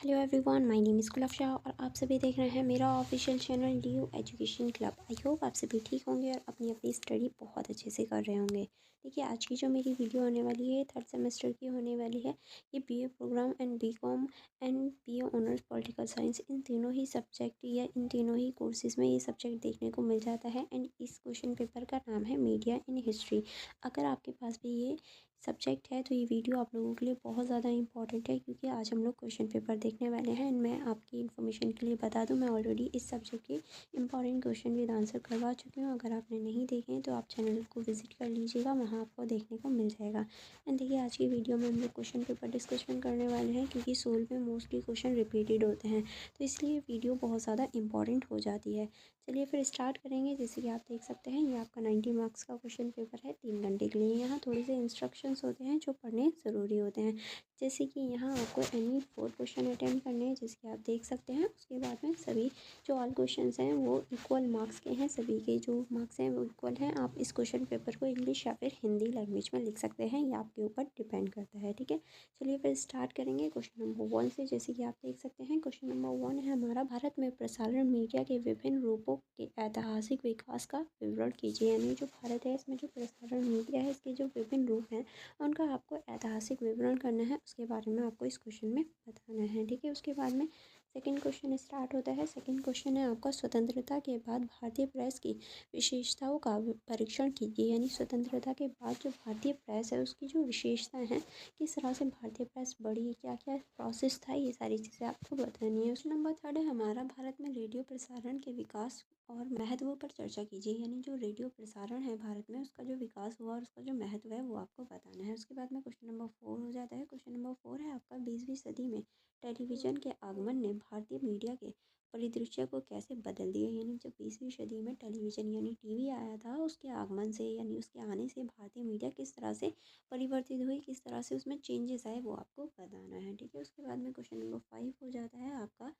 Hello everyone, my name is Gulab Shah और आप सभी देख रहे हैं मेरा official channel D education club. I hope आप सभी ठीक होंगे और अपनी अपनी स्टडी बहुत अच्छे से कर रहे होंगे। देखिए, आज की जो मेरी वीडियो होने वाली है थर्ड सेमेस्टर की होने वाली है। ये BA program and BCom and BA honours political science, इन तीनों ही सब्जेक्ट या इन तीनों ही कोर्सेज़ में ये सब्जेक्ट देखने को मिल जाता है। एंड इस क्वेश्चन पेपर का नाम है मीडिया इन हिस्ट्री। अगर आपके पास भी ये सब्जेक्ट है तो ये वीडियो आप लोगों के लिए बहुत ज़्यादा इंपॉर्टेंट है, क्योंकि आज हम लोग क्वेश्चन पेपर देखने वाले हैं। एंड मैं आपकी इन्फॉर्मेशन के लिए बता दूं, मैं ऑलरेडी इस सब्जेक्ट के इंपॉर्टेंट क्वेश्चन विद आंसर करवा चुकी हूं। अगर आपने नहीं देखे हैं तो आप चैनल को विजिट कर लीजिएगा, वहाँ आपको देखने को मिल जाएगा। एंड देखिए, आज की वीडियो में हम लोग क्वेश्चन पेपर डिस्कशन करने वाले हैं, क्योंकि सोल में मोस्टली क्वेश्चन रिपीटेड होते हैं, तो इसलिए वीडियो बहुत ज़्यादा इंपॉर्टेंट हो जाती है। चलिए फिर स्टार्ट करेंगे। जैसे कि आप देख सकते हैं, ये आपका 90 मार्क्स का क्वेश्चन पेपर है 3 घंटे के लिए। यहाँ थोड़े से इंस्ट्रक्शंस होते हैं जो पढ़ने ज़रूरी होते हैं। जैसे कि यहाँ आपको एनी 4 क्वेश्चन अटेम्प्ट करने हैं, जैसे कि आप देख सकते हैं। उसके बाद में सभी जो ऑल क्वेश्चंस हैं वो इक्वल मार्क्स के हैं, सभी के जो मार्क्स हैं वो इक्वल हैं। आप इस क्वेश्चन पेपर को इंग्लिश या फिर हिंदी लैंग्वेज में लिख सकते हैं, ये आपके ऊपर डिपेंड करता है। ठीक है, चलिए फिर स्टार्ट करेंगे क्वेश्चन नंबर 1 से। जैसे कि आप देख सकते हैं, क्वेश्चन नंबर 1 है हमारा, भारत में प्रसारण मीडिया के विभिन्न रूपों के ऐतिहासिक विकास का विवरण कीजिए। यानी जो भारत है इसमें जो प्रसारण मीडिया है इसके जो विभिन्न रूप हैं उनका आपको ऐतिहासिक विवरण करना है, उसके बारे में आपको इस क्वेश्चन में बताना है। ठीक है, उसके बाद में सेकंड क्वेश्चन स्टार्ट होता है। सेकंड क्वेश्चन है आपका, स्वतंत्रता के बाद भारतीय प्रेस की विशेषताओं का परीक्षण कीजिए। यानी स्वतंत्रता के बाद जो भारतीय प्रेस है उसकी जो विशेषताएं हैं, किस तरह से भारतीय प्रेस बढ़ी, क्या क्या प्रोसेस था, ये सारी चीज़ें आपको बतानी है। क्वेश्चन नंबर 3 है हमारा, भारत में रेडियो प्रसारण के विकास और महत्व पर चर्चा कीजिए। यानी जो रेडियो प्रसारण है भारत में उसका जो विकास हुआ और उसका जो महत्व है वो आपको बताना है। उसके बाद में क्वेश्चन नंबर 4 हो जाता है। क्वेश्चन नंबर 4 है आपका, 20वीं सदी में टेलीविज़न के आगमन ने भारतीय मीडिया के परिदृश्य को कैसे बदल दिया। यानी जब 20वीं सदी में टेलीविज़न यानी टीवी आया था, उसके आगमन से यानी उसके आने से भारतीय मीडिया किस तरह से परिवर्तित हुई, किस तरह से उसमें चेंजेस आए, वो आपको बताना है। ठीक है, उसके बाद में क्वेश्चन नंबर 5 हो जाता है आपका,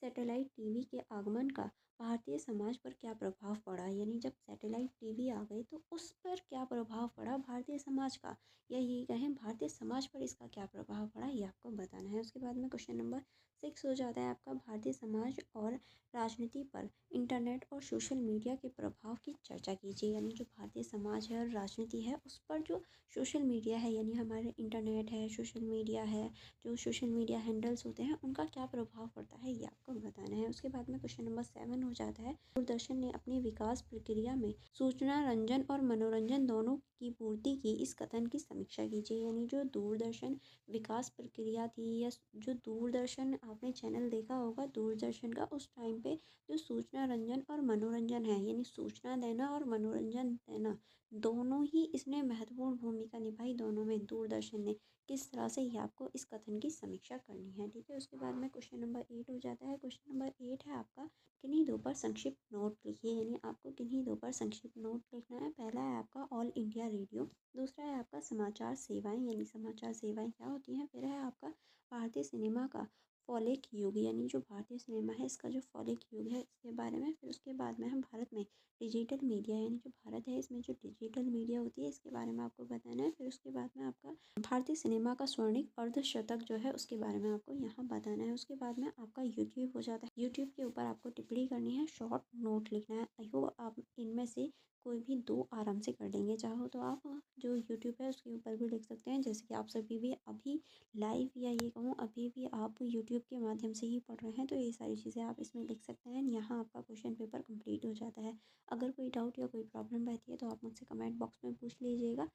सैटेलाइट टीवी के आगमन का भारतीय समाज पर क्या प्रभाव पड़ा। यानी जब सैटेलाइट टीवी आ गई तो उस पर क्या प्रभाव पड़ा भारतीय समाज का, या ये कहें भारतीय समाज पर इसका क्या प्रभाव पड़ा, ये आपको बताना है। उसके बाद में क्वेश्चन नंबर 6 हो जाता है आपका, भारतीय समाज और राजनीति पर इंटरनेट और सोशल मीडिया के प्रभाव की चर्चा कीजिए। यानी जो भारतीय समाज है और राजनीति है उस पर जो सोशल मीडिया है, यानी हमारे इंटरनेट है, सोशल मीडिया है, जो सोशल मीडिया हैंडल्स होते हैं उनका क्या प्रभाव पड़ता है, ये आपको बताना है। उसके बाद में क्वेश्चन नंबर 7 हो जाता है, दूरदर्शन ने अपनी विकास प्रक्रिया में सूचना रंजन और मनोरंजन दोनों की पूर्ति की, इस कथन की समीक्षा कीजिए। यानी जो दूरदर्शन विकास प्रक्रिया थी, या जो दूरदर्शन आपने चैनल देखा होगा दूरदर्शन का, उस टाइम पे जो सूचना रंजन और मनोरंजन है, यानी सूचना देना और मनोरंजन देना, दोनों ही इसने महत्वपूर्ण भूमिका निभाई। दोनों में दूरदर्शन ने किस तरह से, ये आपको इस कथन की समीक्षा करनी है। ठीक है, उसके बाद में क्वेश्चन नंबर 8 हो जाता है। क्वेश्चन नंबर 8 है आपका, किन्हीं दो पर संक्षिप्त नोट लिखिए। यानी आपको किन्हीं दो पर संक्षिप्त नोट लिखना है। पहला है आपका ऑल इंडिया रेडियो, दूसरा है आपका समाचार सेवाएं, यानी समाचार सेवाएं क्या होती हैं। फिर है आपका भारतीय सिनेमा का फॉलिक युग, यानी जो भारतीय सिनेमा है इसका जो फॉलिक युग है इसके बारे में। फिर उसके बाद में हम भारत में डिजिटल मीडिया, यानी जो भारत है इसमें जो डिजिटल मीडिया होती है इसके बारे में आपको बताना है। फिर उसके बाद में आपका भारतीय सिनेमा का स्वर्णिम अर्धशतक जो है उसके बारे में आपको यहाँ बताना है। उसके बाद में आपका यूट्यूब हो जाता है। यूट्यूब के ऊपर आपको टिप्पणी करनी है, शॉर्ट नोट लिखना है। आई होप आप इनमें से कोई भी 2 आराम से कर लेंगे। चाहो तो आप जो यूट्यूब है उसके ऊपर भी लिख सकते हैं। जैसे कि आप सभी भी अभी लाइव, या ये कहूँ अभी भी आप यूट्यूब के माध्यम से ही पढ़ रहे हैं, तो ये सारी चीज़ें आप इसमें लिख सकते हैं। यहाँ आपका क्वेश्चन पेपर कंप्लीट हो जाता है। अगर कोई डाउट या कोई प्रॉब्लम रहती है तो आप मुझसे कमेंट बॉक्स में पूछ लीजिएगा।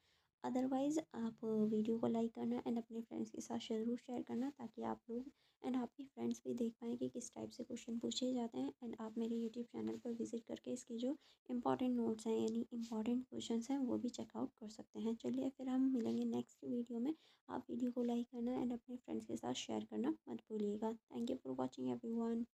अदरवाइज़ आप वीडियो को लाइक करना एंड अपने फ्रेंड्स के साथ ज़रूर शेयर करना, ताकि आप लोग एंड आपके फ्रेंड्स भी देख पाएँ कि किस टाइप से क्वेश्चन पूछे जाते हैं। एंड आप मेरे यूट्यूब चैनल पर विजिट करके इसके जो इंपॉर्टेंट नोट्स हैं यानी इंपॉर्टेंट क्वेश्चंस हैं वो भी चेकआउट कर सकते हैं। चलिए फिर हम मिलेंगे नेक्स्ट वीडियो में। आप वीडियो को लाइक करना एंड अपने फ्रेंड्स के साथ शेयर करना मत भूलिएगा। Thank you for watching everyone.